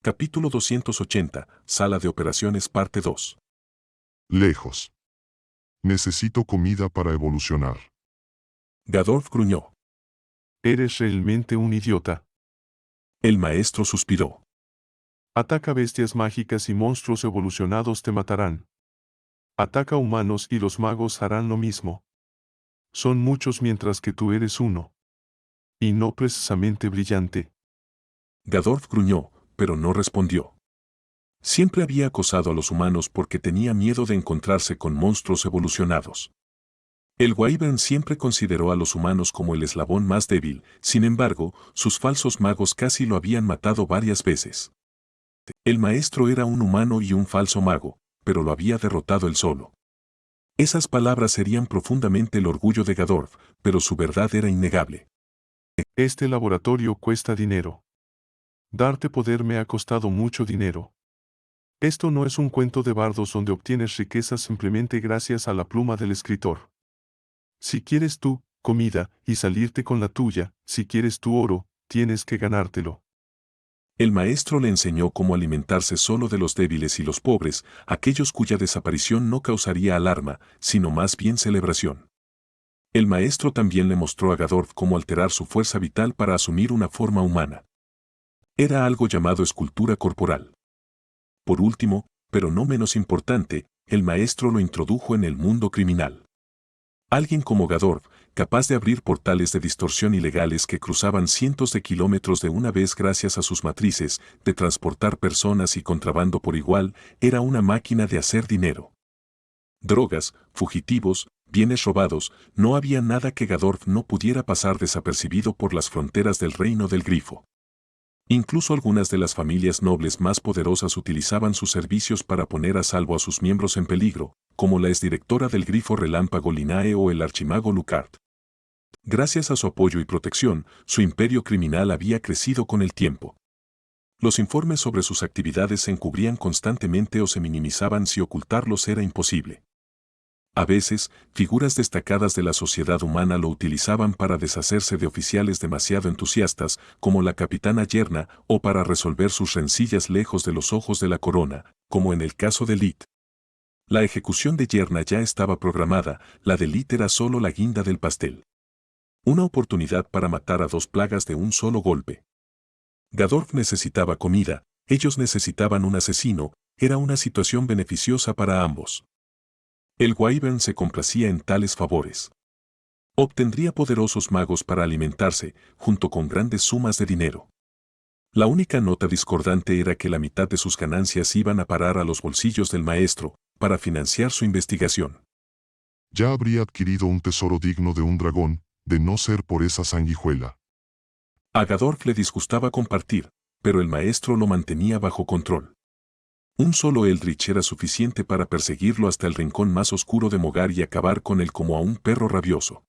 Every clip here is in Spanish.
Capítulo 280, Sala de Operaciones Parte 2. Lejos. Necesito comida para evolucionar. Gadorf gruñó. Eres realmente un idiota. El maestro suspiró. Ataca bestias mágicas y monstruos evolucionados te matarán. Ataca humanos y los magos harán lo mismo. Son muchos mientras que tú eres uno. Y no precisamente brillante. Gadorf gruñó, pero no respondió. Siempre había acosado a los humanos porque tenía miedo de encontrarse con monstruos evolucionados. El Wyvern siempre consideró a los humanos como el eslabón más débil, sin embargo, sus falsos magos casi lo habían matado varias veces. El maestro era un humano y un falso mago, pero lo había derrotado él solo. Esas palabras herían profundamente el orgullo de Gadorf, pero su verdad era innegable. Este laboratorio cuesta dinero. Darte poder me ha costado mucho dinero. Esto no es un cuento de bardos donde obtienes riquezas simplemente gracias a la pluma del escritor. Si quieres tú, comida, y salirte con la tuya, si quieres tu oro, tienes que ganártelo. El maestro le enseñó cómo alimentarse solo de los débiles y los pobres, aquellos cuya desaparición no causaría alarma, sino más bien celebración. El maestro también le mostró a Gadorf cómo alterar su fuerza vital para asumir una forma humana. Era algo llamado escultura corporal. Por último, pero no menos importante, el maestro lo introdujo en el mundo criminal. Alguien como Gadorf, capaz de abrir portales de distorsión ilegales que cruzaban cientos de kilómetros de una vez gracias a sus matrices, de transportar personas y contrabando por igual, era una máquina de hacer dinero. Drogas, fugitivos, bienes robados, no había nada que Gadorf no pudiera pasar desapercibido por las fronteras del reino del Grifo. Incluso algunas de las familias nobles más poderosas utilizaban sus servicios para poner a salvo a sus miembros en peligro, como la exdirectora del Grifo Relámpago Linae o el archimago Lucard. Gracias a su apoyo y protección, su imperio criminal había crecido con el tiempo. Los informes sobre sus actividades se encubrían constantemente o se minimizaban si ocultarlos era imposible. A veces, figuras destacadas de la sociedad humana lo utilizaban para deshacerse de oficiales demasiado entusiastas, como la capitana Yerna, o para resolver sus rencillas lejos de los ojos de la corona, como en el caso de Lit. La ejecución de Yerna ya estaba programada, la de Lit era solo la guinda del pastel. Una oportunidad para matar a dos plagas de un solo golpe. Gadorf necesitaba comida, ellos necesitaban un asesino, era una situación beneficiosa para ambos. El Wyvern se complacía en tales favores. Obtendría poderosos magos para alimentarse, junto con grandes sumas de dinero. La única nota discordante era que la mitad de sus ganancias iban a parar a los bolsillos del maestro, para financiar su investigación. Ya habría adquirido un tesoro digno de un dragón, de no ser por esa sanguijuela. A Gadorf le disgustaba compartir, pero el maestro lo mantenía bajo control. Un solo Eldritch era suficiente para perseguirlo hasta el rincón más oscuro de Mogar y acabar con él como a un perro rabioso.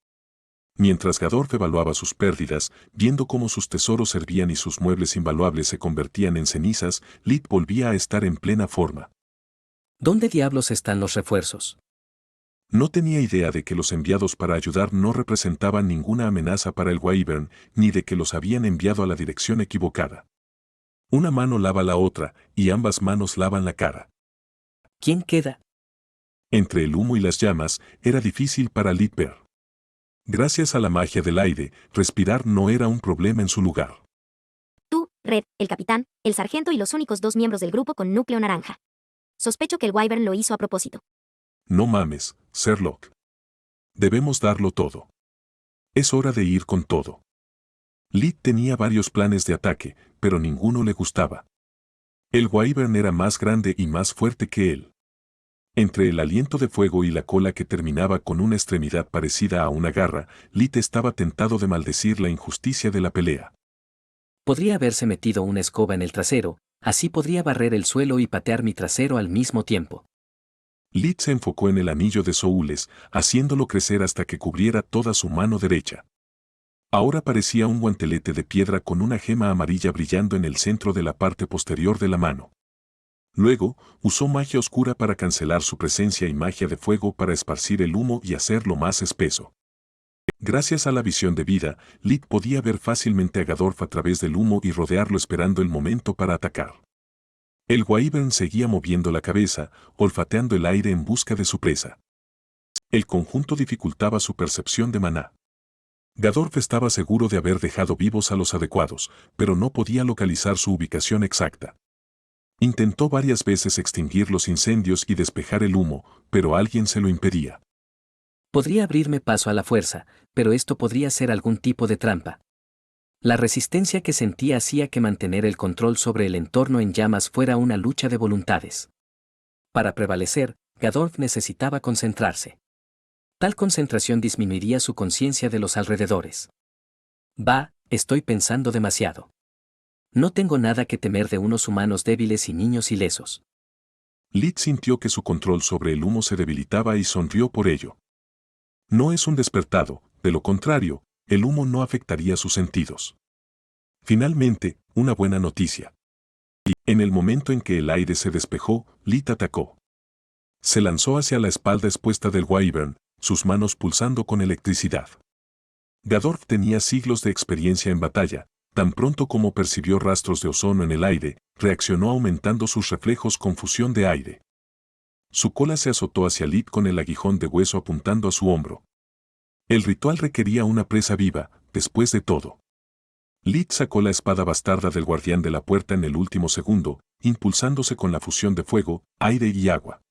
Mientras Gadorf evaluaba sus pérdidas, viendo cómo sus tesoros servían y sus muebles invaluables se convertían en cenizas, Lit volvía a estar en plena forma. ¿Dónde diablos están los refuerzos? No tenía idea de que los enviados para ayudar no representaban ninguna amenaza para el Wyvern, ni de que los habían enviado a la dirección equivocada. Una mano lava la otra, y ambas manos lavan la cara. ¿Quién queda? Entre el humo y las llamas, era difícil para Lit ver. Gracias a la magia del aire, respirar no era un problema en su lugar. Tú, Red, el capitán, el sargento y los únicos dos miembros del grupo con núcleo naranja. Sospecho que el Wyvern lo hizo a propósito. No mames, Sherlock. Debemos darlo todo. Es hora de ir con todo. Lit tenía varios planes de ataque, pero ninguno le gustaba. El Wyvern era más grande y más fuerte que él. Entre el aliento de fuego y la cola que terminaba con una extremidad parecida a una garra, Lit estaba tentado de maldecir la injusticia de la pelea. Podría haberse metido una escoba en el trasero, así podría barrer el suelo y patear mi trasero al mismo tiempo. Lit se enfocó en el anillo de Soules, haciéndolo crecer hasta que cubriera toda su mano derecha. Ahora parecía un guantelete de piedra con una gema amarilla brillando en el centro de la parte posterior de la mano. Luego, usó magia oscura para cancelar su presencia y magia de fuego para esparcir el humo y hacerlo más espeso. Gracias a la visión de vida, Lit podía ver fácilmente a Gadorf a través del humo y rodearlo esperando el momento para atacar. El wyvern seguía moviendo la cabeza, olfateando el aire en busca de su presa. El conjunto dificultaba su percepción de maná. Gadorf estaba seguro de haber dejado vivos a los adecuados, pero no podía localizar su ubicación exacta. Intentó varias veces extinguir los incendios y despejar el humo, pero alguien se lo impedía. Podría abrirme paso a la fuerza, pero esto podría ser algún tipo de trampa. La resistencia que sentía hacía que mantener el control sobre el entorno en llamas fuera una lucha de voluntades. Para prevalecer, Gadorf necesitaba concentrarse. Tal concentración disminuiría su conciencia de los alrededores. Estoy pensando demasiado. No tengo nada que temer de unos humanos débiles y niños ilesos. Lit sintió que su control sobre el humo se debilitaba y sonrió por ello. No es un despertado, de lo contrario, el humo no afectaría sus sentidos. Finalmente, una buena noticia. En el momento en que el aire se despejó, Lit atacó. Se lanzó hacia la espalda expuesta del wyvern, sus manos pulsando con electricidad. Gadorf tenía siglos de experiencia en batalla, tan pronto como percibió rastros de ozono en el aire, reaccionó aumentando sus reflejos con fusión de aire. Su cola se azotó hacia Lit con el aguijón de hueso apuntando a su hombro. El ritual requería una presa viva, después de todo. Lit sacó la espada bastarda del guardián de la puerta en el último segundo, impulsándose con la fusión de fuego, aire y agua.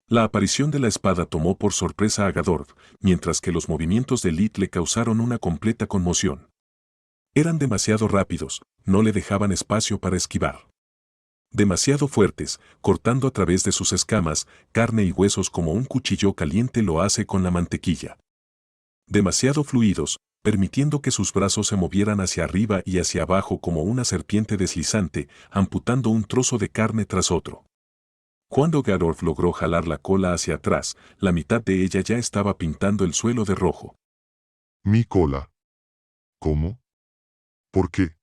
La aparición de la espada tomó por sorpresa a Gadorf, mientras que los movimientos de Lit le causaron una completa conmoción. Eran demasiado rápidos, no le dejaban espacio para esquivar. Demasiado fuertes, cortando a través de sus escamas, carne y huesos como un cuchillo caliente lo hace con la mantequilla. Demasiado fluidos, permitiendo que sus brazos se movieran hacia arriba y hacia abajo como una serpiente deslizante, amputando un trozo de carne tras otro. Cuando Gadorf logró jalar la cola hacia atrás, la mitad de ella ya estaba pintando el suelo de rojo. Mi cola. ¿Cómo? ¿Por qué?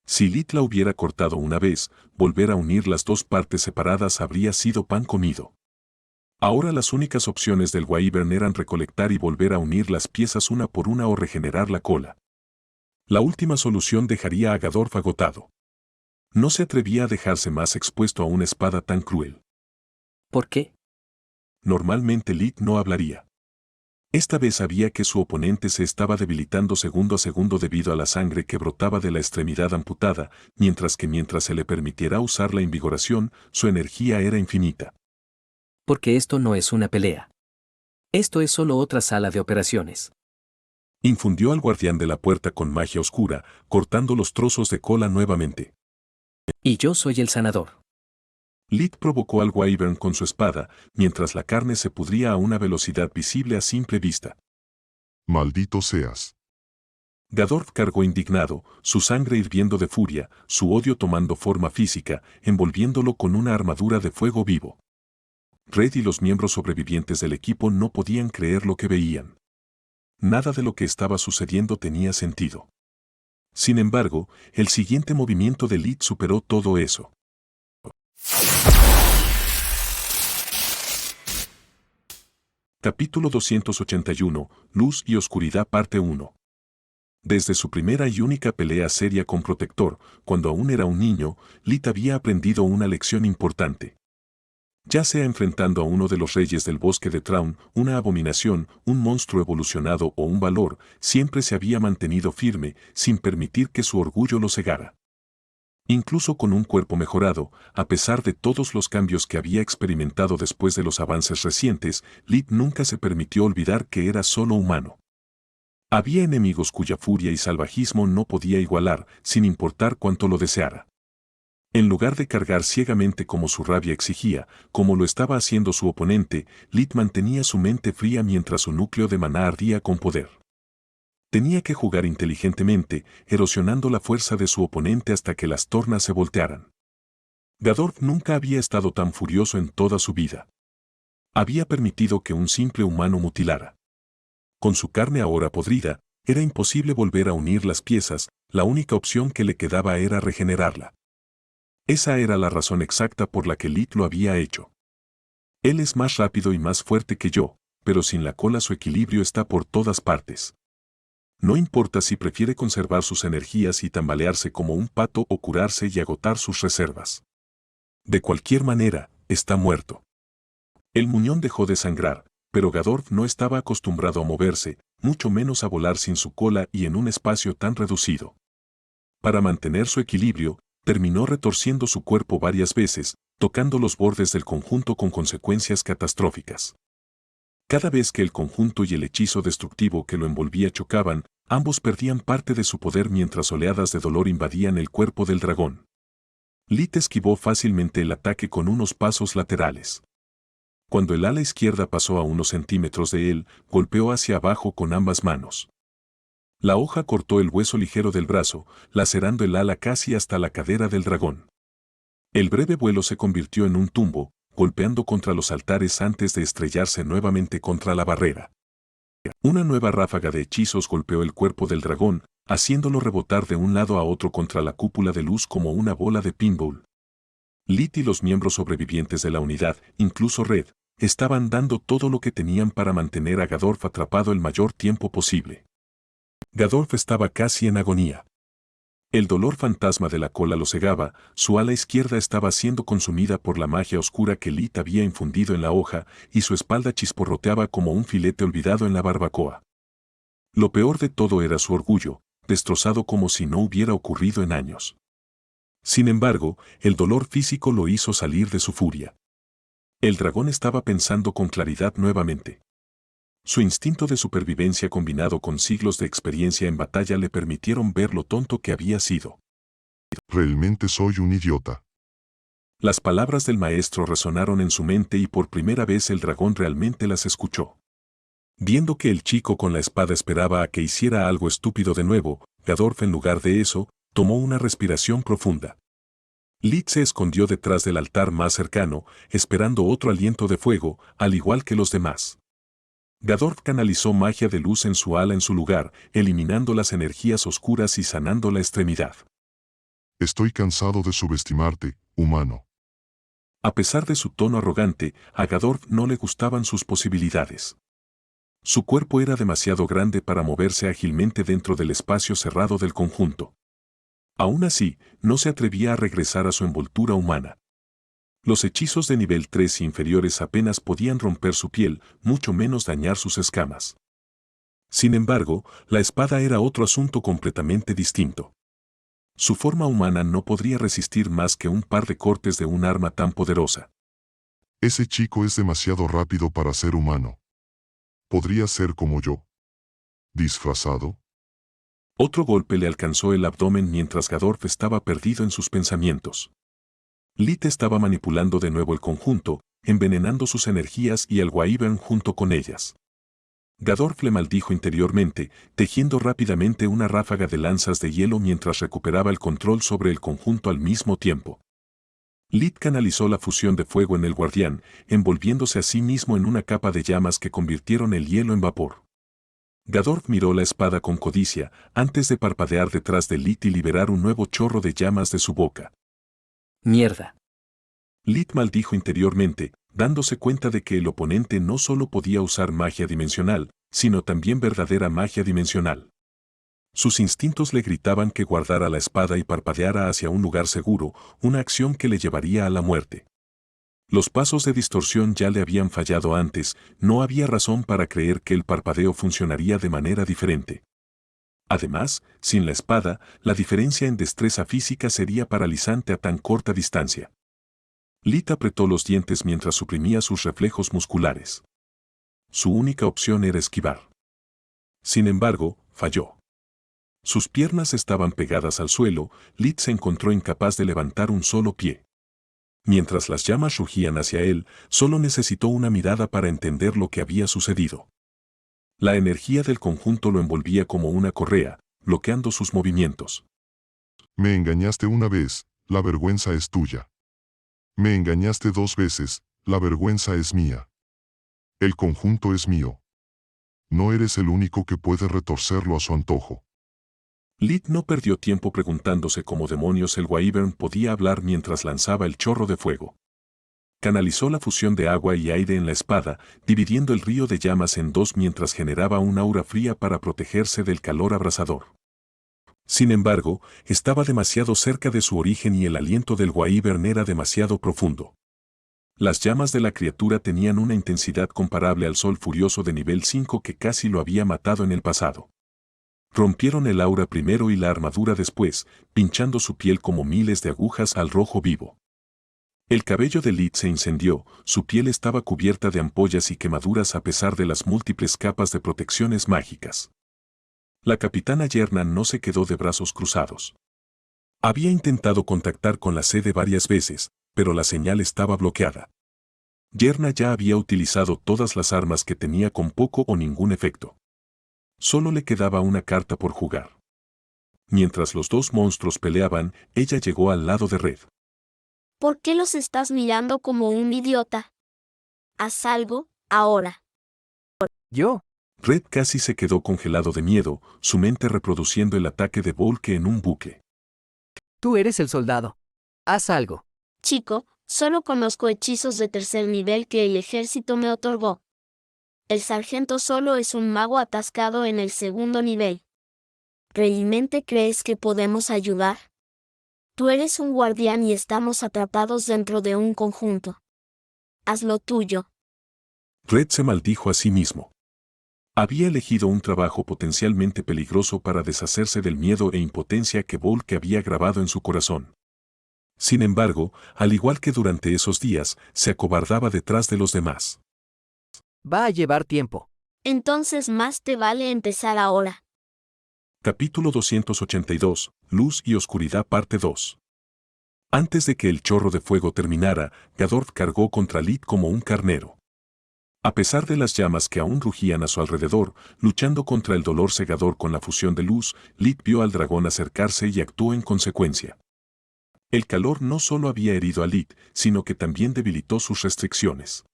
Si Lit la hubiera cortado una vez, volver a unir las dos partes separadas habría sido pan comido. Ahora las únicas opciones del wyvern eran recolectar y volver a unir las piezas una por una o regenerar la cola. La última solución dejaría a Gadorf agotado. No se atrevía a dejarse más expuesto a una espada tan cruel. ¿Por qué? Normalmente Lit no hablaría. Esta vez sabía que su oponente se estaba debilitando segundo a segundo debido a la sangre que brotaba de la extremidad amputada, mientras se le permitiera usar la invigoración, su energía era infinita. Porque esto no es una pelea. Esto es solo otra sala de operaciones. Infundió al guardián de la puerta con magia oscura, cortando los trozos de cola nuevamente. Y yo soy el sanador. Lit provocó al wyvern con su espada, mientras la carne se pudría a una velocidad visible a simple vista. Maldito seas. Gadorf cargó indignado, su sangre hirviendo de furia, su odio tomando forma física, envolviéndolo con una armadura de fuego vivo. Red y los miembros sobrevivientes del equipo no podían creer lo que veían. Nada de lo que estaba sucediendo tenía sentido. Sin embargo, el siguiente movimiento de Lit superó todo eso. Capítulo 281, Luz y Oscuridad Parte 1. Desde su primera y única pelea seria con Protector, cuando aún era un niño, Lit había aprendido una lección importante. Ya sea enfrentando a uno de los reyes del bosque de Traun, una abominación, un monstruo evolucionado o un valor, siempre se había mantenido firme, sin permitir que su orgullo lo cegara. Incluso con un cuerpo mejorado, a pesar de todos los cambios que había experimentado después de los avances recientes, Lit nunca se permitió olvidar que era solo humano. Había enemigos cuya furia y salvajismo no podía igualar, sin importar cuánto lo deseara. En lugar de cargar ciegamente como su rabia exigía, como lo estaba haciendo su oponente, Lit mantenía su mente fría mientras su núcleo de maná ardía con poder. Tenía que jugar inteligentemente, erosionando la fuerza de su oponente hasta que las tornas se voltearan. Gadorf nunca había estado tan furioso en toda su vida. Había permitido que un simple humano mutilara. Con su carne ahora podrida, era imposible volver a unir las piezas, la única opción que le quedaba era regenerarla. Esa era la razón exacta por la que Lit lo había hecho. Él es más rápido y más fuerte que yo, pero sin la cola su equilibrio está por todas partes. No importa si prefiere conservar sus energías y tambalearse como un pato o curarse y agotar sus reservas. De cualquier manera, está muerto. El muñón dejó de sangrar, pero Gadorf no estaba acostumbrado a moverse, mucho menos a volar sin su cola y en un espacio tan reducido. Para mantener su equilibrio, terminó retorciendo su cuerpo varias veces, tocando los bordes del conjunto con consecuencias catastróficas. Cada vez que el conjunto y el hechizo destructivo que lo envolvía chocaban, ambos perdían parte de su poder mientras oleadas de dolor invadían el cuerpo del dragón. Lit esquivó fácilmente el ataque con unos pasos laterales. Cuando el ala izquierda pasó a unos centímetros de él, golpeó hacia abajo con ambas manos. La hoja cortó el hueso ligero del brazo, lacerando el ala casi hasta la cadera del dragón. El breve vuelo se convirtió en un tumbo, golpeando contra los altares antes de estrellarse nuevamente contra la barrera. Una nueva ráfaga de hechizos golpeó el cuerpo del dragón, haciéndolo rebotar de un lado a otro contra la cúpula de luz como una bola de pinball. Lit y los miembros sobrevivientes de la unidad, incluso Red, estaban dando todo lo que tenían para mantener a Gadorf atrapado el mayor tiempo posible. Gadorf estaba casi en agonía. El dolor fantasma de la cola lo cegaba, su ala izquierda estaba siendo consumida por la magia oscura que Lit había infundido en la hoja, y su espalda chisporroteaba como un filete olvidado en la barbacoa. Lo peor de todo era su orgullo, destrozado como si no hubiera ocurrido en años. Sin embargo, el dolor físico lo hizo salir de su furia. El dragón estaba pensando con claridad nuevamente. Su instinto de supervivencia combinado con siglos de experiencia en batalla le permitieron ver lo tonto que había sido. Realmente soy un idiota. Las palabras del maestro resonaron en su mente y por primera vez el dragón realmente las escuchó. Viendo que el chico con la espada esperaba a que hiciera algo estúpido de nuevo, Gadorf en lugar de eso, tomó una respiración profunda. Lit se escondió detrás del altar más cercano, esperando otro aliento de fuego, al igual que los demás. Gadorf canalizó magia de luz en su ala en su lugar, eliminando las energías oscuras y sanando la extremidad. Estoy cansado de subestimarte, humano. A pesar de su tono arrogante, a Gadorf no le gustaban sus posibilidades. Su cuerpo era demasiado grande para moverse ágilmente dentro del espacio cerrado del conjunto. Aún así, no se atrevía a regresar a su envoltura humana. Los hechizos de nivel 3 inferiores apenas podían romper su piel, mucho menos dañar sus escamas. Sin embargo, la espada era otro asunto completamente distinto. Su forma humana no podría resistir más que un par de cortes de un arma tan poderosa. Ese chico es demasiado rápido para ser humano. ¿Podría ser como yo? ¿Disfrazado? Otro golpe le alcanzó el abdomen mientras Gadorf estaba perdido en sus pensamientos. Lit estaba manipulando de nuevo el conjunto, envenenando sus energías y al Wyvern junto con ellas. Gadorf le maldijo interiormente, tejiendo rápidamente una ráfaga de lanzas de hielo mientras recuperaba el control sobre el conjunto al mismo tiempo. Lit canalizó la fusión de fuego en el guardián, envolviéndose a sí mismo en una capa de llamas que convirtieron el hielo en vapor. Gadorf miró la espada con codicia, antes de parpadear detrás de Lit y liberar un nuevo chorro de llamas de su boca. Mierda. Lit maldijo interiormente, dándose cuenta de que el oponente no solo podía usar magia dimensional, sino también verdadera magia dimensional. Sus instintos le gritaban que guardara la espada y parpadeara hacia un lugar seguro, una acción que le llevaría a la muerte. Los pasos de distorsión ya le habían fallado antes, no había razón para creer que el parpadeo funcionaría de manera diferente. Además, sin la espada, la diferencia en destreza física sería paralizante a tan corta distancia. Lit apretó los dientes mientras suprimía sus reflejos musculares. Su única opción era esquivar. Sin embargo, falló. Sus piernas estaban pegadas al suelo, Lit se encontró incapaz de levantar un solo pie. Mientras las llamas rugían hacia él, solo necesitó una mirada para entender lo que había sucedido. La energía del conjunto lo envolvía como una correa, bloqueando sus movimientos. Me engañaste una vez, la vergüenza es tuya. Me engañaste 2 veces, la vergüenza es mía. El conjunto es mío. No eres el único que puede retorcerlo a su antojo. Lit no perdió tiempo preguntándose cómo demonios el Wyvern podía hablar mientras lanzaba el chorro de fuego. Canalizó la fusión de agua y aire en la espada, dividiendo el río de llamas en dos mientras generaba un aura fría para protegerse del calor abrasador. Sin embargo, estaba demasiado cerca de su origen y el aliento del Wyvern era demasiado profundo. Las llamas de la criatura tenían una intensidad comparable al sol furioso de nivel 5 que casi lo había matado en el pasado. Rompieron el aura primero y la armadura después, pinchando su piel como miles de agujas al rojo vivo. El cabello de Lid se incendió, su piel estaba cubierta de ampollas y quemaduras a pesar de las múltiples capas de protecciones mágicas. La capitana Yerna no se quedó de brazos cruzados. Había intentado contactar con la sede varias veces, pero la señal estaba bloqueada. Yerna ya había utilizado todas las armas que tenía con poco o ningún efecto. Solo le quedaba una carta por jugar. Mientras los dos monstruos peleaban, ella llegó al lado de Red. ¿Por qué los estás mirando como un idiota? Haz algo, ahora. ¿Yo? Red casi se quedó congelado de miedo, su mente reproduciendo el ataque de Volke en un bucle. Tú eres el soldado. Haz algo. Chico, solo conozco hechizos de tercer nivel que el ejército me otorgó. El sargento solo es un mago atascado en el segundo nivel. ¿Realmente crees que podemos ayudar? Tú eres un guardián y estamos atrapados dentro de un conjunto. Haz lo tuyo. Red se maldijo a sí mismo. Había elegido un trabajo potencialmente peligroso para deshacerse del miedo e impotencia que Volke había grabado en su corazón. Sin embargo, al igual que durante esos días, se acobardaba detrás de los demás. Va a llevar tiempo. Entonces más te vale empezar ahora. Capítulo 282, Luz y Oscuridad parte 2. Antes de que el chorro de fuego terminara, Gadorf cargó contra Lid como un carnero. A pesar de las llamas que aún rugían a su alrededor, luchando contra el dolor cegador con la fusión de luz, Lid vio al dragón acercarse y actuó en consecuencia. El calor no solo había herido a Lid, sino que también debilitó sus restricciones.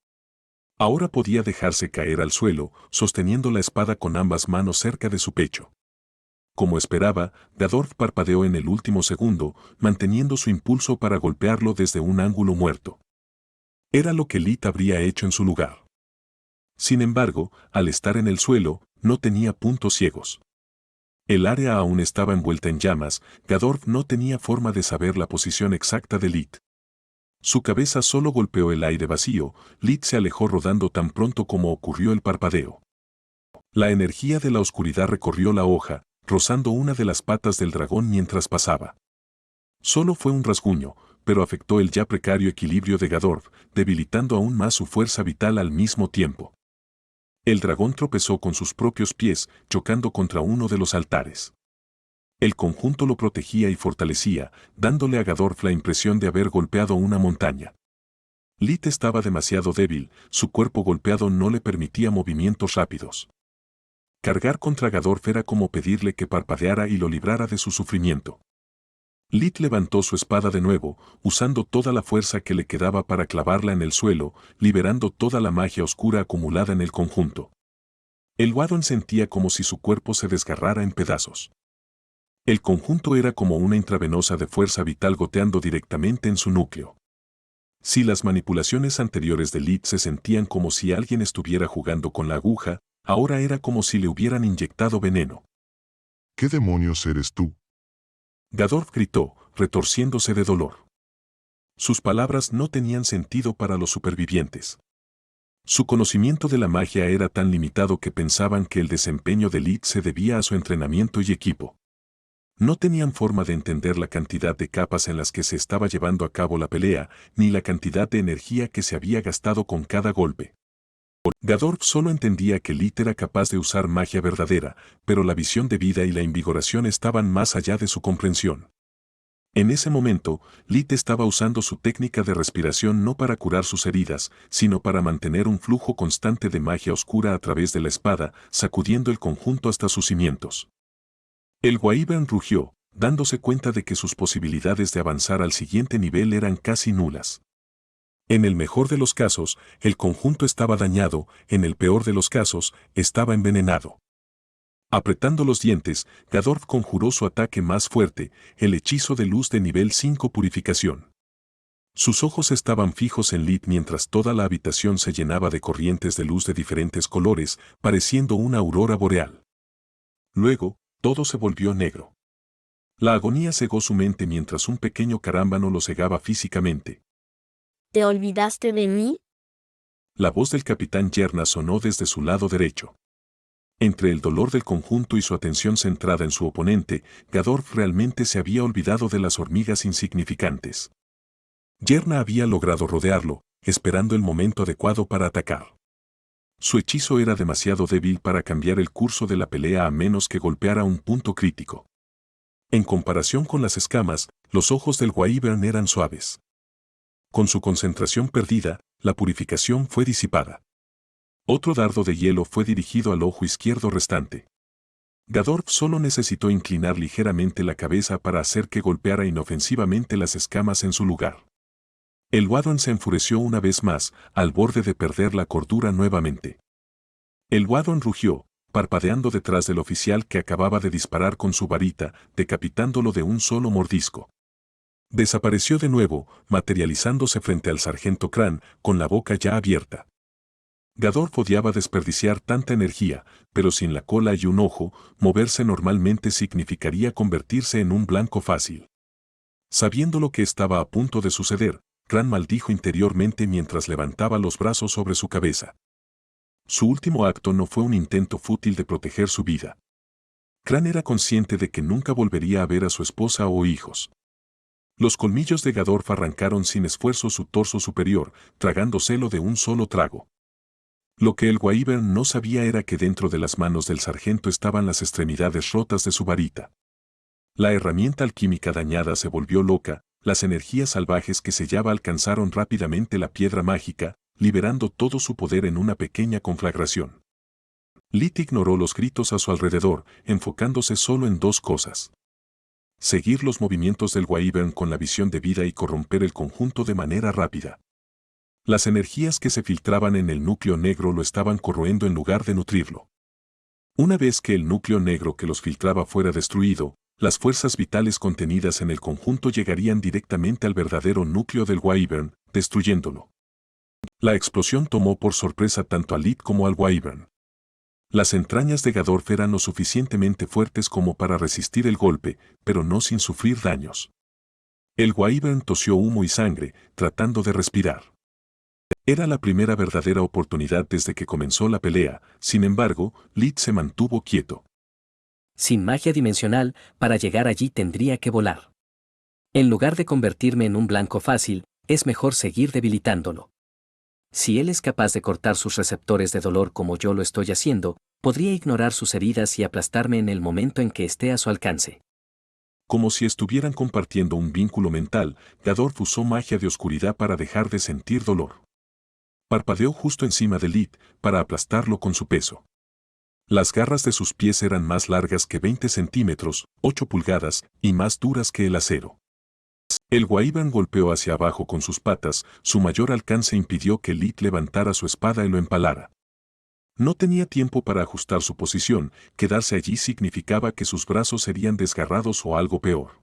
Ahora podía dejarse caer al suelo, sosteniendo la espada con ambas manos cerca de su pecho. Como esperaba, Gadorf parpadeó en el último segundo, manteniendo su impulso para golpearlo desde un ángulo muerto. Era lo que Lid habría hecho en su lugar. Sin embargo, al estar en el suelo, no tenía puntos ciegos. El área aún estaba envuelta en llamas, Gadorf no tenía forma de saber la posición exacta de Lid. Su cabeza solo golpeó el aire vacío, Lid se alejó rodando tan pronto como ocurrió el parpadeo. La energía de la oscuridad recorrió la hoja, rozando una de las patas del dragón mientras pasaba. Solo fue un rasguño, pero afectó el ya precario equilibrio de Gadorf, debilitando aún más su fuerza vital al mismo tiempo. El dragón tropezó con sus propios pies, chocando contra uno de los altares. El conjunto lo protegía y fortalecía, dándole a Gadorf la impresión de haber golpeado una montaña. Lid estaba demasiado débil, su cuerpo golpeado no le permitía movimientos rápidos. Cargar contra Gadorf era como pedirle que parpadeara y lo librara de su sufrimiento. Lid levantó su espada de nuevo, usando toda la fuerza que le quedaba para clavarla en el suelo, liberando toda la magia oscura acumulada en el conjunto. El Wadon sentía como si su cuerpo se desgarrara en pedazos. El conjunto era como una intravenosa de fuerza vital goteando directamente en su núcleo. Si las manipulaciones anteriores de Lid se sentían como si alguien estuviera jugando con la aguja, ahora era como si le hubieran inyectado veneno. ¿Qué demonios eres tú? Gadorf gritó, retorciéndose de dolor. Sus palabras no tenían sentido para los supervivientes. Su conocimiento de la magia era tan limitado que pensaban que el desempeño de Lid se debía a su entrenamiento y equipo. No tenían forma de entender la cantidad de capas en las que se estaba llevando a cabo la pelea, ni la cantidad de energía que se había gastado con cada golpe. Gadorf solo entendía que Lid era capaz de usar magia verdadera, pero la visión de vida y la invigoración estaban más allá de su comprensión. En ese momento, Lid estaba usando su técnica de respiración no para curar sus heridas, sino para mantener un flujo constante de magia oscura a través de la espada, sacudiendo el conjunto hasta sus cimientos. El Wyvern rugió, dándose cuenta de que sus posibilidades de avanzar al siguiente nivel eran casi nulas. En el mejor de los casos, el conjunto estaba dañado, en el peor de los casos, estaba envenenado. Apretando los dientes, Gadorf conjuró su ataque más fuerte, el hechizo de luz de nivel 5 purificación. Sus ojos estaban fijos en Lid mientras toda la habitación se llenaba de corrientes de luz de diferentes colores, pareciendo una aurora boreal. Luego, todo se volvió negro. La agonía cegó su mente mientras un pequeño carámbano lo cegaba físicamente. ¿Te olvidaste de mí? La voz del capitán Yerna sonó desde su lado derecho. Entre el dolor del conjunto y su atención centrada en su oponente, Gadorf realmente se había olvidado de las hormigas insignificantes. Yerna había logrado rodearlo, esperando el momento adecuado para atacar. Su hechizo era demasiado débil para cambiar el curso de la pelea a menos que golpeara un punto crítico. En comparación con las escamas, los ojos del Wyvern eran suaves. Con su concentración perdida, la purificación fue disipada. Otro dardo de hielo fue dirigido al ojo izquierdo restante. Gadorf solo necesitó inclinar ligeramente la cabeza para hacer que golpeara inofensivamente las escamas en su lugar. El Wadon se enfureció una vez más, al borde de perder la cordura nuevamente. El Wadon rugió, parpadeando detrás del oficial que acababa de disparar con su varita, decapitándolo de un solo mordisco. Desapareció de nuevo, materializándose frente al sargento Kran, con la boca ya abierta. Gadorf odiaba desperdiciar tanta energía, pero sin la cola y un ojo, moverse normalmente significaría convertirse en un blanco fácil. Sabiendo lo que estaba a punto de suceder, Kran maldijo interiormente mientras levantaba los brazos sobre su cabeza. Su último acto no fue un intento fútil de proteger su vida. Kran era consciente de que nunca volvería a ver a su esposa o hijos. Los colmillos de Gadorf arrancaron sin esfuerzo su torso superior, tragándoselo de un solo trago. Lo que el Wyvern no sabía era que dentro de las manos del sargento estaban las extremidades rotas de su varita. La herramienta alquímica dañada se volvió loca, las energías salvajes que sellaba alcanzaron rápidamente la piedra mágica, liberando todo su poder en una pequeña conflagración. Lit ignoró los gritos a su alrededor, enfocándose solo en dos cosas. Seguir los movimientos del Wyvern con la visión de vida y corromper el conjunto de manera rápida. Las energías que se filtraban en el núcleo negro lo estaban corroendo en lugar de nutrirlo. Una vez que el núcleo negro que los filtraba fuera destruido, las fuerzas vitales contenidas en el conjunto llegarían directamente al verdadero núcleo del Wyvern, destruyéndolo. La explosión tomó por sorpresa tanto a Lit como al Wyvern. Las entrañas de Gadorf eran lo suficientemente fuertes como para resistir el golpe, pero no sin sufrir daños. El Wyvern tosió humo y sangre, tratando de respirar. Era la primera verdadera oportunidad desde que comenzó la pelea, sin embargo, Lit se mantuvo quieto. Sin magia dimensional, para llegar allí tendría que volar. En lugar de convertirme en un blanco fácil, es mejor seguir debilitándolo. Si él es capaz de cortar sus receptores de dolor como yo lo estoy haciendo, podría ignorar sus heridas y aplastarme en el momento en que esté a su alcance. Como si estuvieran compartiendo un vínculo mental, Gadorf usó magia de oscuridad para dejar de sentir dolor. Parpadeó justo encima de Lit, para aplastarlo con su peso. Las garras de sus pies eran más largas que 20 centímetros, 8 pulgadas, y más duras que el acero. El Wyvern golpeó hacia abajo con sus patas, su mayor alcance impidió que Lit levantara su espada y lo empalara. No tenía tiempo para ajustar su posición, quedarse allí significaba que sus brazos serían desgarrados o algo peor.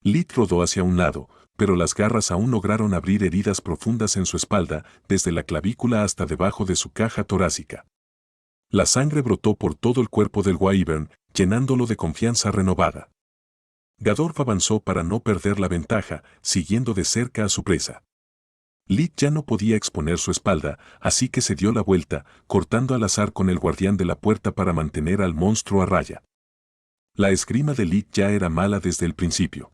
Lit rodó hacia un lado, pero las garras aún lograron abrir heridas profundas en su espalda, desde la clavícula hasta debajo de su caja torácica. La sangre brotó por todo el cuerpo del Wyvern, llenándolo de confianza renovada. Gadorf avanzó para no perder la ventaja, siguiendo de cerca a su presa. Lit ya no podía exponer su espalda, así que se dio la vuelta, cortando al azar con el guardián de la puerta para mantener al monstruo a raya. La esgrima de Lit ya era mala desde el principio.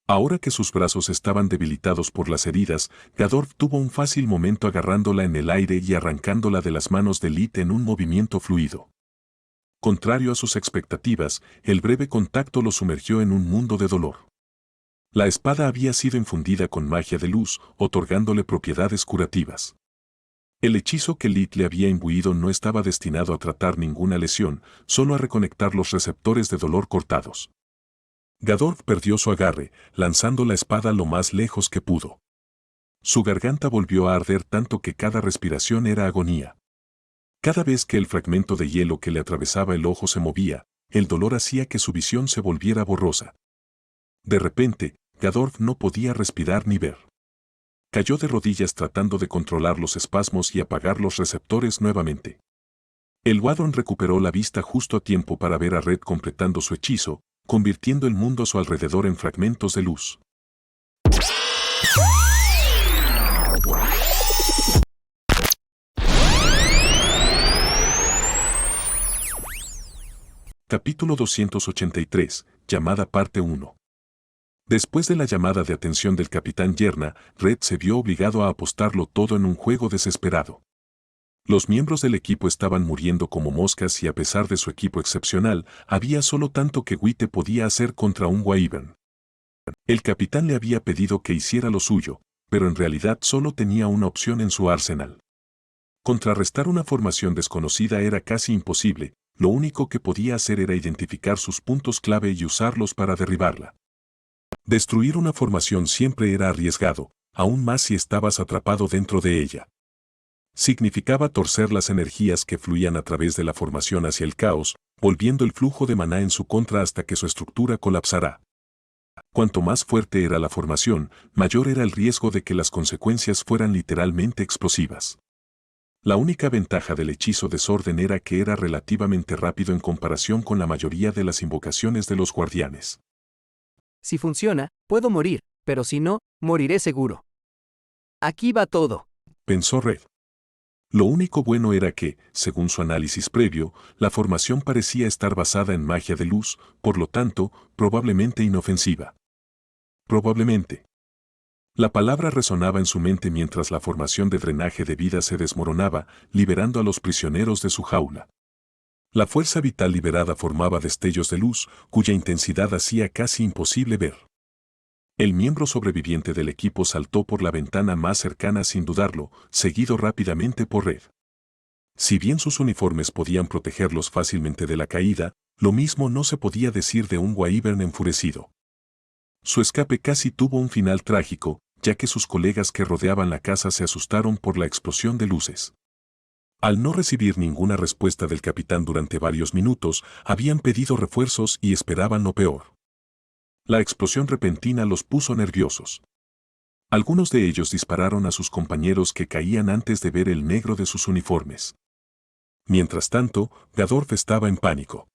Ahora que sus brazos estaban debilitados por las heridas, Gadorf tuvo un fácil momento agarrándola en el aire y arrancándola de las manos de Lit en un movimiento fluido. Contrario a sus expectativas, el breve contacto lo sumergió en un mundo de dolor. La espada había sido infundida con magia de luz, otorgándole propiedades curativas. El hechizo que Lit le había imbuido no estaba destinado a tratar ninguna lesión, solo a reconectar los receptores de dolor cortados. Gadorf perdió su agarre, lanzando la espada lo más lejos que pudo. Su garganta volvió a arder tanto que cada respiración era agonía. Cada vez que el fragmento de hielo que le atravesaba el ojo se movía, el dolor hacía que su visión se volviera borrosa. De repente, Gadorf no podía respirar ni ver. Cayó de rodillas tratando de controlar los espasmos y apagar los receptores nuevamente. El Wadon recuperó la vista justo a tiempo para ver a Red completando su hechizo, convirtiendo el mundo a su alrededor en fragmentos de luz. Capítulo 283, llamada parte 1. Después de la llamada de atención del capitán Yerna, Red se vio obligado a apostarlo todo en un juego desesperado. Los miembros del equipo estaban muriendo como moscas y a pesar de su equipo excepcional, había solo tanto que Wite podía hacer contra un Wyvern. El capitán le había pedido que hiciera lo suyo, pero en realidad solo tenía una opción en su arsenal. Contrarrestar una formación desconocida era casi imposible, lo único que podía hacer era identificar sus puntos clave y usarlos para derribarla. Destruir una formación siempre era arriesgado, aún más si estabas atrapado dentro de ella. Significaba torcer las energías que fluían a través de la formación hacia el caos, volviendo el flujo de maná en su contra hasta que su estructura colapsará. Cuanto más fuerte era la formación, mayor era el riesgo de que las consecuencias fueran literalmente explosivas. La única ventaja del hechizo desorden era que era relativamente rápido en comparación con la mayoría de las invocaciones de los guardianes. Si funciona, puedo morir, pero si no, moriré seguro. Aquí va todo. Pensó Red. Lo único bueno era que, según su análisis previo, la formación parecía estar basada en magia de luz, por lo tanto, probablemente inofensiva. Probablemente. La palabra resonaba en su mente mientras la formación de drenaje de vida se desmoronaba, liberando a los prisioneros de su jaula. La fuerza vital liberada formaba destellos de luz, cuya intensidad hacía casi imposible ver. El miembro sobreviviente del equipo saltó por la ventana más cercana sin dudarlo, seguido rápidamente por Red. Si bien sus uniformes podían protegerlos fácilmente de la caída, lo mismo no se podía decir de un Wyvern enfurecido. Su escape casi tuvo un final trágico, ya que sus colegas que rodeaban la casa se asustaron por la explosión de luces. Al no recibir ninguna respuesta del capitán durante varios minutos, habían pedido refuerzos y esperaban lo peor. La explosión repentina los puso nerviosos. Algunos de ellos dispararon a sus compañeros que caían antes de ver el negro de sus uniformes. Mientras tanto, Gadorf estaba en pánico.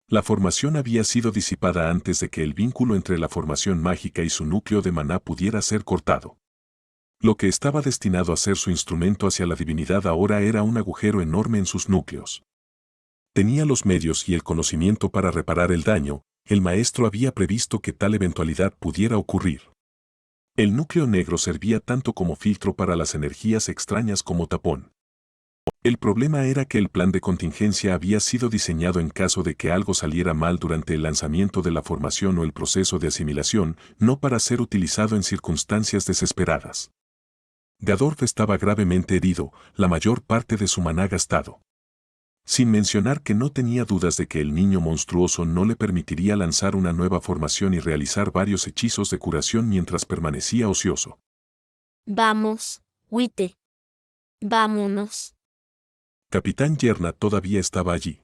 La formación había sido disipada antes de que el vínculo entre la formación mágica y su núcleo de maná pudiera ser cortado. Lo que estaba destinado a ser su instrumento hacia la divinidad ahora era un agujero enorme en sus núcleos. Tenía los medios y el conocimiento para reparar el daño, el maestro había previsto que tal eventualidad pudiera ocurrir. El núcleo negro servía tanto como filtro para las energías extrañas como tapón. El problema era que el plan de contingencia había sido diseñado en caso de que algo saliera mal durante el lanzamiento de la formación o el proceso de asimilación, no para ser utilizado en circunstancias desesperadas. Gadorf estaba gravemente herido, la mayor parte de su maná gastado. Sin mencionar que no tenía dudas de que el niño monstruoso no le permitiría lanzar una nueva formación y realizar varios hechizos de curación mientras permanecía ocioso. Vamos, Wite. Vámonos. Capitán Yerna todavía estaba allí.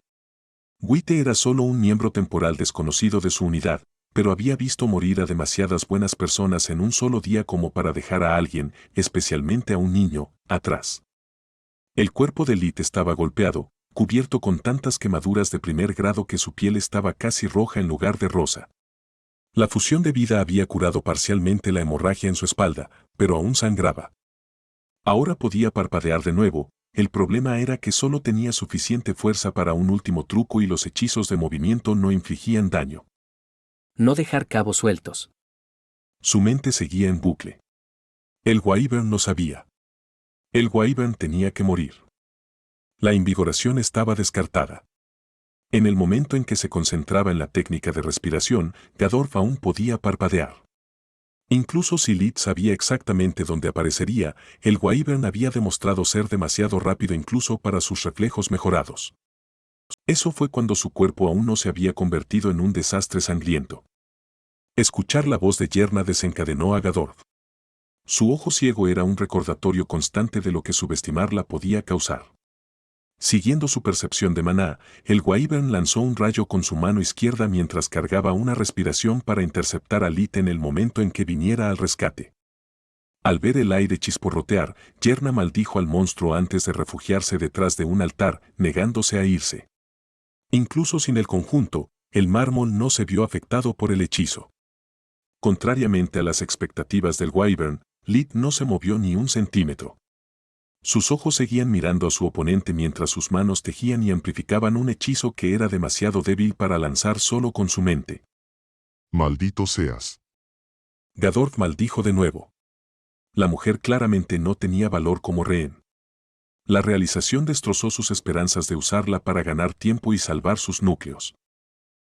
Wite era solo un miembro temporal desconocido de su unidad, pero había visto morir a demasiadas buenas personas en un solo día como para dejar a alguien, especialmente a un niño, atrás. El cuerpo de Lit estaba golpeado, cubierto con tantas quemaduras de primer grado que su piel estaba casi roja en lugar de rosa. La fusión de vida había curado parcialmente la hemorragia en su espalda, pero aún sangraba. Ahora podía parpadear de nuevo. El problema era que solo tenía suficiente fuerza para un último truco y los hechizos de movimiento no infligían daño. No dejar cabos sueltos. Su mente seguía en bucle. El Wyvern lo sabía. El Wyvern tenía que morir. La invigoración estaba descartada. En el momento en que se concentraba en la técnica de respiración, Gadorf aún podía parpadear. Incluso si Lit sabía exactamente dónde aparecería, el Wyvern había demostrado ser demasiado rápido incluso para sus reflejos mejorados. Eso fue cuando su cuerpo aún no se había convertido en un desastre sangriento. Escuchar la voz de Yerna desencadenó a Gadorf. Su ojo ciego era un recordatorio constante de lo que subestimarla podía causar. Siguiendo su percepción de maná, el Wyvern lanzó un rayo con su mano izquierda mientras cargaba una respiración para interceptar a Lit en el momento en que viniera al rescate. Al ver el aire chisporrotear, Yerna maldijo al monstruo antes de refugiarse detrás de un altar, negándose a irse. Incluso sin el conjunto, El mármol no se vio afectado por el hechizo. Contrariamente a las expectativas del Wyvern, Lit no se movió ni un centímetro. Sus ojos seguían mirando a su oponente mientras sus manos tejían y amplificaban un hechizo que era demasiado débil para lanzar solo con su mente. Maldito seas. Gadorf maldijo de nuevo. La mujer claramente no tenía valor como rehén. La realización destrozó sus esperanzas de usarla para ganar tiempo y salvar sus núcleos.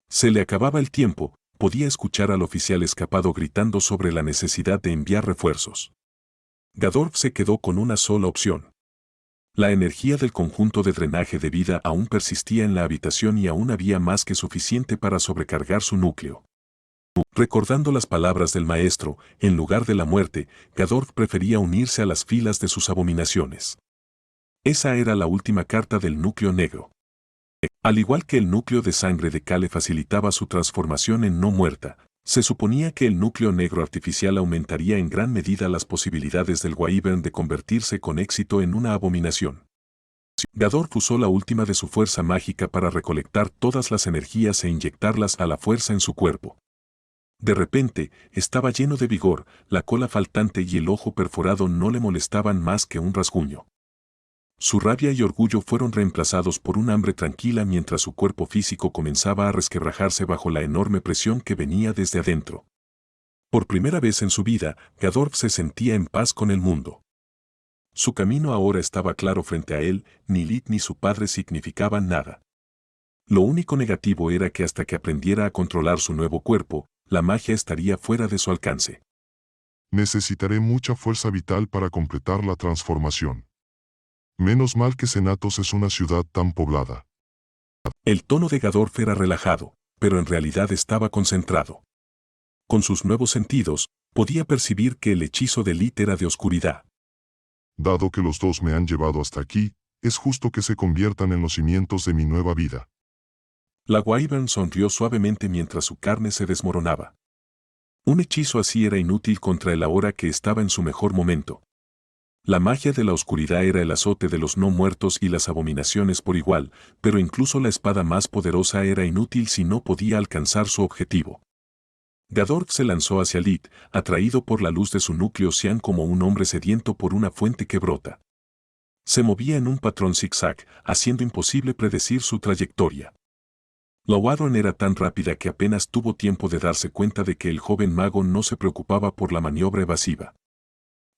Se le acababa el tiempo, podía escuchar al oficial escapado gritando sobre la necesidad de enviar refuerzos. Gadorf se quedó con una sola opción. La energía del conjunto de drenaje de vida aún persistía en la habitación y aún había más que suficiente para sobrecargar su núcleo. Recordando las palabras del maestro, en lugar de la muerte, Gadorf prefería unirse a las filas de sus abominaciones. Esa era la última carta del núcleo negro. Al igual que el núcleo de sangre de Kale facilitaba su transformación en no muerta, se suponía que el núcleo negro artificial aumentaría en gran medida las posibilidades del Wyvern de convertirse con éxito en una abominación. Gadorf usó la última de su fuerza mágica para recolectar todas las energías e inyectarlas a la fuerza en su cuerpo. De repente, estaba lleno de vigor, la cola faltante y el ojo perforado no le molestaban más que un rasguño. Su rabia y orgullo fueron reemplazados por un hambre tranquila mientras su cuerpo físico comenzaba a resquebrajarse bajo la enorme presión que venía desde adentro. Por primera vez en su vida, Gadorf se sentía en paz con el mundo. Su camino ahora estaba claro frente a él, ni Lit ni su padre significaban nada. Lo único negativo era que hasta que aprendiera a controlar su nuevo cuerpo, la magia estaría fuera de su alcance. Necesitaré mucha fuerza vital para completar la transformación. Menos mal que Senatos es una ciudad tan poblada. El tono de Gadorf era relajado, pero en realidad estaba concentrado. Con sus nuevos sentidos, podía percibir que el hechizo de Lit era de oscuridad. Dado que los dos me han llevado hasta aquí, es justo que se conviertan en los cimientos de mi nueva vida. La Wyvern sonrió suavemente mientras su carne se desmoronaba. Un hechizo así era inútil contra el ahora que estaba en su mejor momento. La magia de la oscuridad era el azote de los no muertos y las abominaciones por igual, pero incluso la espada más poderosa era inútil si no podía alcanzar su objetivo. Gadorf se lanzó hacia Lit, atraído por la luz de su núcleo cian como un hombre sediento por una fuente que brota. Se movía en un patrón zigzag, haciendo imposible predecir su trayectoria. La Wyvern era tan rápida que apenas tuvo tiempo de darse cuenta de que el joven mago no se preocupaba por la maniobra evasiva.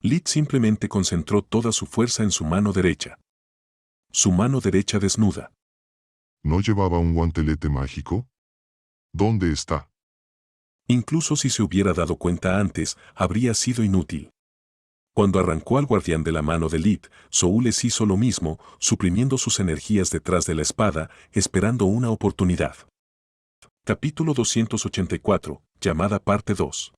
Lit simplemente concentró toda su fuerza en su mano derecha. Su mano derecha desnuda. ¿No llevaba un guantelete mágico? ¿Dónde está? Incluso si se hubiera dado cuenta antes, habría sido inútil. Cuando arrancó al guardián de la mano de Lit, Soules hizo lo mismo, suprimiendo sus energías detrás de la espada, esperando una oportunidad. Capítulo 284, llamada parte 2.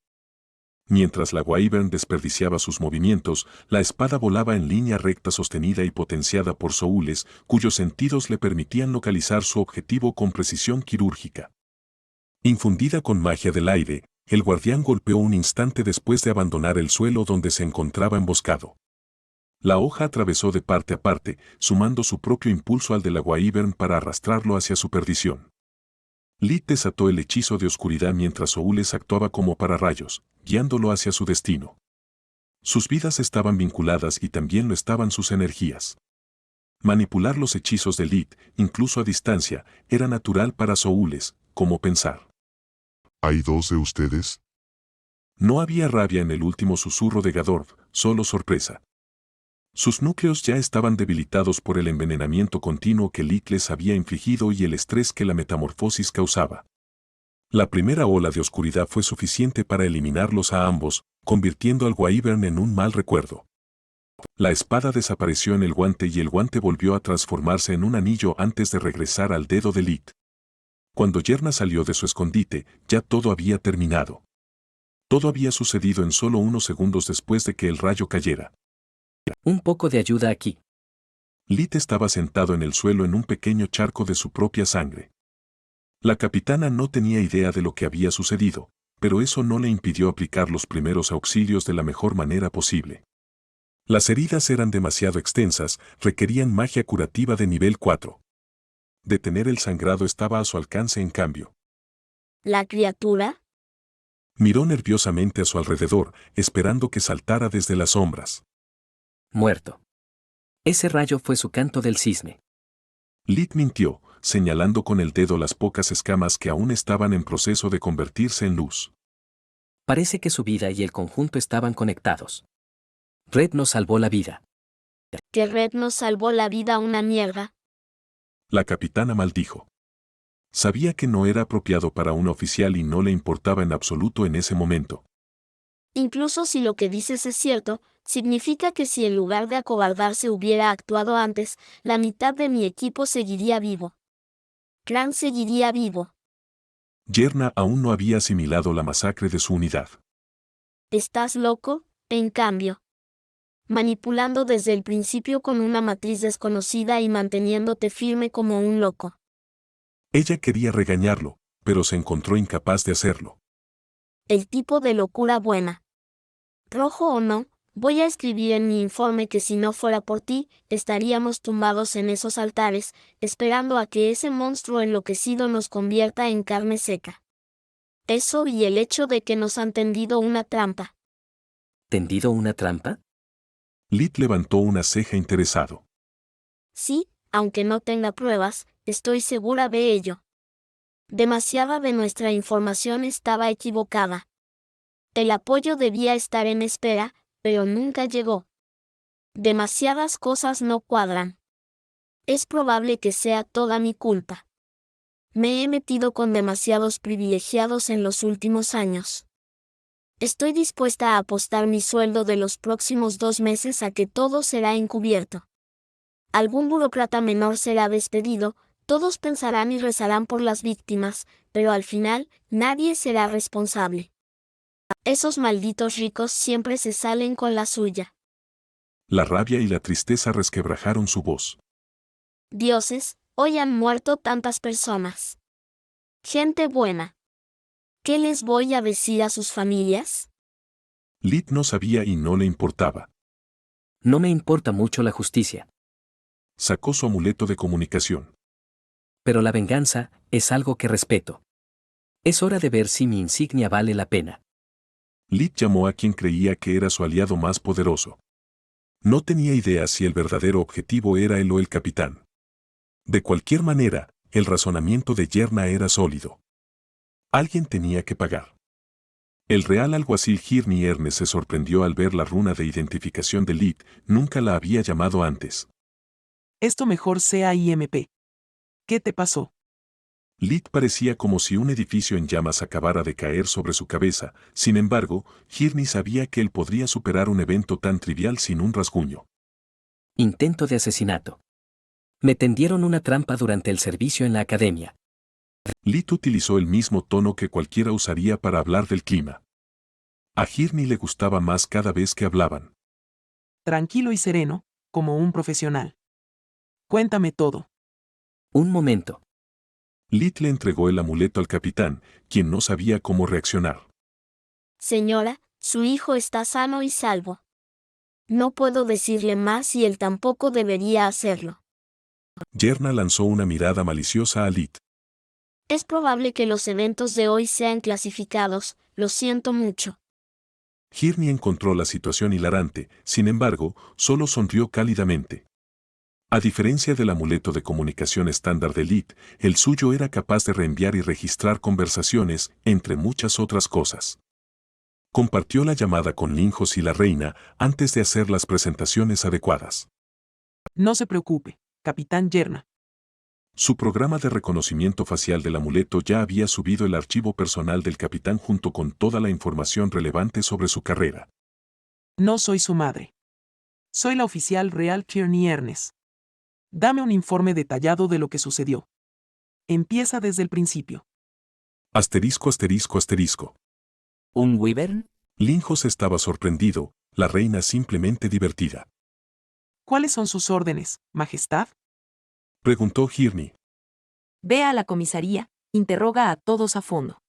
Mientras la Wyvern desperdiciaba sus movimientos, la espada volaba en línea recta sostenida y potenciada por Soules, cuyos sentidos le permitían localizar su objetivo con precisión quirúrgica. Infundida con magia del aire, el guardián golpeó un instante después de abandonar el suelo donde se encontraba emboscado. La hoja atravesó de parte a parte, sumando su propio impulso al de la Wyvern para arrastrarlo hacia su perdición. Lit desató el hechizo de oscuridad mientras Soules actuaba como pararrayos, guiándolo hacia su destino. Sus vidas estaban vinculadas y también lo estaban sus energías. Manipular los hechizos de Lit, incluso a distancia, era natural para Soules, como pensar. ¿Hay dos de ustedes? No había rabia en el último susurro de Gadorf, solo sorpresa. Sus núcleos ya estaban debilitados por el envenenamiento continuo que Lit les había infligido y el estrés que la metamorfosis causaba. La primera ola de oscuridad fue suficiente para eliminarlos a ambos, convirtiendo al Wyvern en un mal recuerdo. La espada desapareció en el guante y el guante volvió a transformarse en un anillo antes de regresar al dedo de Lit. Cuando Yerna salió de su escondite, ya todo había terminado. Todo había sucedido en solo unos segundos después de que el rayo cayera. Un poco de ayuda aquí. Lit estaba sentado en el suelo en un pequeño charco de su propia sangre. La capitana no tenía idea de lo que había sucedido, pero eso no le impidió aplicar los primeros auxilios de la mejor manera posible. Las heridas eran demasiado extensas, requerían magia curativa de nivel 4. Detener el sangrado estaba a su alcance en cambio. ¿La criatura? Miró nerviosamente a su alrededor, esperando que saltara desde las sombras. Muerto. Ese rayo fue su canto del cisne. Lit mintió, señalando con el dedo las pocas escamas que aún estaban en proceso de convertirse en luz. Parece que su vida y el conjunto estaban conectados. Red nos salvó la vida. ¿Que Red nos salvó la vida una mierda? La capitana maldijo. Sabía que no era apropiado para un oficial y no le importaba en absoluto en ese momento. Incluso si lo que dices es cierto, significa que si en lugar de acobardarse hubiera actuado antes, la mitad de mi equipo seguiría vivo. Clan seguiría vivo. Yerna aún no había asimilado la masacre de su unidad. ¿Estás loco? En cambio. Manipulando desde el principio con una matriz desconocida y manteniéndote firme como un loco. Ella quería regañarlo, pero se encontró incapaz de hacerlo. El tipo de locura buena. Rojo o no, voy a escribir en mi informe que si no fuera por ti, estaríamos tumbados en esos altares, esperando a que ese monstruo enloquecido nos convierta en carne seca. Eso y el hecho de que nos han tendido una trampa. ¿Tendido una trampa? Lit levantó una ceja interesado. Sí, aunque no tenga pruebas, estoy segura de ello. Demasiada de nuestra información estaba equivocada. El apoyo debía estar en espera, pero nunca llegó. Demasiadas cosas no cuadran. Es probable que sea toda mi culpa. Me he metido con demasiados privilegiados en los últimos años. Estoy dispuesta a apostar mi sueldo de los próximos 2 meses a que todo será encubierto. Algún burócrata menor será despedido, todos pensarán y rezarán por las víctimas, pero al final, nadie será responsable. Esos malditos ricos siempre se salen con la suya. La rabia y la tristeza resquebrajaron su voz. Dioses, hoy han muerto tantas personas. Gente buena. ¿Qué les voy a decir a sus familias? Lit no sabía y no le importaba. No me importa mucho la justicia. Sacó su amuleto de comunicación. Pero la venganza es algo que respeto. Es hora de ver si mi insignia vale la pena. Lit llamó a quien creía que era su aliado más poderoso. No tenía idea si el verdadero objetivo era él o el capitán. De cualquier manera, el razonamiento de Yerna era sólido. Alguien tenía que pagar. El real alguacil Hirni Ernest se sorprendió al ver la runa de identificación de Lit, nunca la había llamado antes. Esto mejor sea IMP. ¿Qué te pasó? Lit parecía como si un edificio en llamas acabara de caer sobre su cabeza, sin embargo, Hirni sabía que él podría superar un evento tan trivial sin un rasguño. Intento de asesinato. Me tendieron una trampa durante el servicio en la academia. Lit utilizó el mismo tono que cualquiera usaría para hablar del clima. A Hirni le gustaba más cada vez que hablaban. Tranquilo y sereno, como un profesional. Cuéntame todo. Un momento. Lit le entregó el amuleto al capitán, quien no sabía cómo reaccionar. Señora, su hijo está sano y salvo. No puedo decirle más y él tampoco debería hacerlo. Yerna lanzó una mirada maliciosa a Lit. Es probable que los eventos de hoy sean clasificados, lo siento mucho. Hirni encontró la situación hilarante, sin embargo, solo sonrió cálidamente. A diferencia del amuleto de comunicación estándar de Lit, el suyo era capaz de reenviar y registrar conversaciones, entre muchas otras cosas. Compartió la llamada con Linjos y la reina antes de hacer las presentaciones adecuadas. No se preocupe, Capitán Yerna. Su programa de reconocimiento facial del amuleto ya había subido el archivo personal del capitán junto con toda la información relevante sobre su carrera. No soy su madre. Soy la oficial real Kearney Ernest. Dame un informe detallado de lo que sucedió. Empieza desde el principio. Asterisco, asterisco, asterisco. ¿Un wyvern? Linjos estaba sorprendido, la reina simplemente divertida. ¿Cuáles son sus órdenes, Majestad? Preguntó Hirni. Ve a la comisaría, interroga a todos a fondo.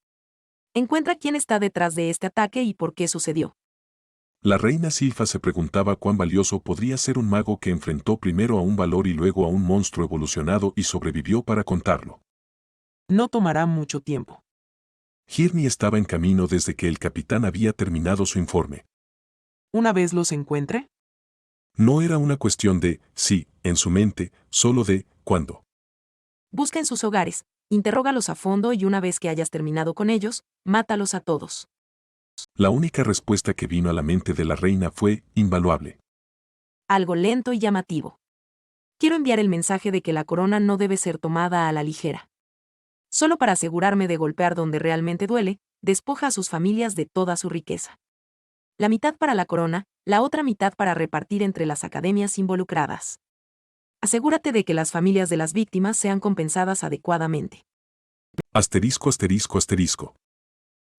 Encuentra quién está detrás de este ataque y por qué sucedió. La reina Silfa se preguntaba cuán valioso podría ser un mago que enfrentó primero a un valor y luego a un monstruo evolucionado y sobrevivió para contarlo. No tomará mucho tiempo. Hirni estaba en camino desde que el capitán había terminado su informe. Una vez los encuentre, No era una cuestión de, sí, en su mente, solo de, ¿cuándo? Busca en sus hogares, interrógalos a fondo y una vez que hayas terminado con ellos, mátalos a todos. La única respuesta que vino a la mente de la reina fue invaluable. Algo lento y llamativo. Quiero enviar el mensaje de que la corona no debe ser tomada a la ligera. Solo para asegurarme de golpear donde realmente duele, despoja a sus familias de toda su riqueza. La mitad para la corona, la otra mitad para repartir entre las academias involucradas. Asegúrate de que las familias de las víctimas sean compensadas adecuadamente. Asterisco, asterisco, asterisco.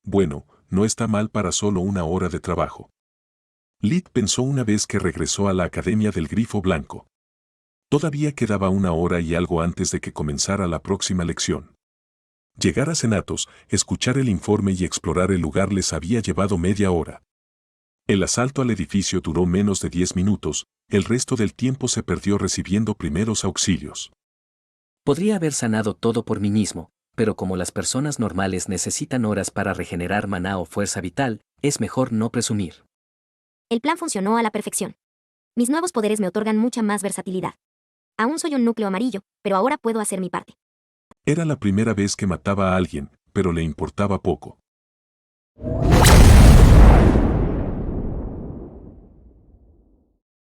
Bueno, no está mal para solo una hora de trabajo. Lid pensó una vez que regresó a la Academia del Grifo Blanco. Todavía quedaba una hora y algo antes de que comenzara la próxima lección. Llegar a Senatos, escuchar el informe y explorar el lugar les había llevado media hora. El asalto al edificio duró menos de 10 minutos, el resto del tiempo se perdió recibiendo primeros auxilios. Podría haber sanado todo por mí mismo, pero como las personas normales necesitan horas para regenerar maná o fuerza vital, es mejor no presumir. El plan funcionó a la perfección. Mis nuevos poderes me otorgan mucha más versatilidad. Aún soy un núcleo amarillo, pero ahora puedo hacer mi parte. Era la primera vez que mataba a alguien, pero le importaba poco.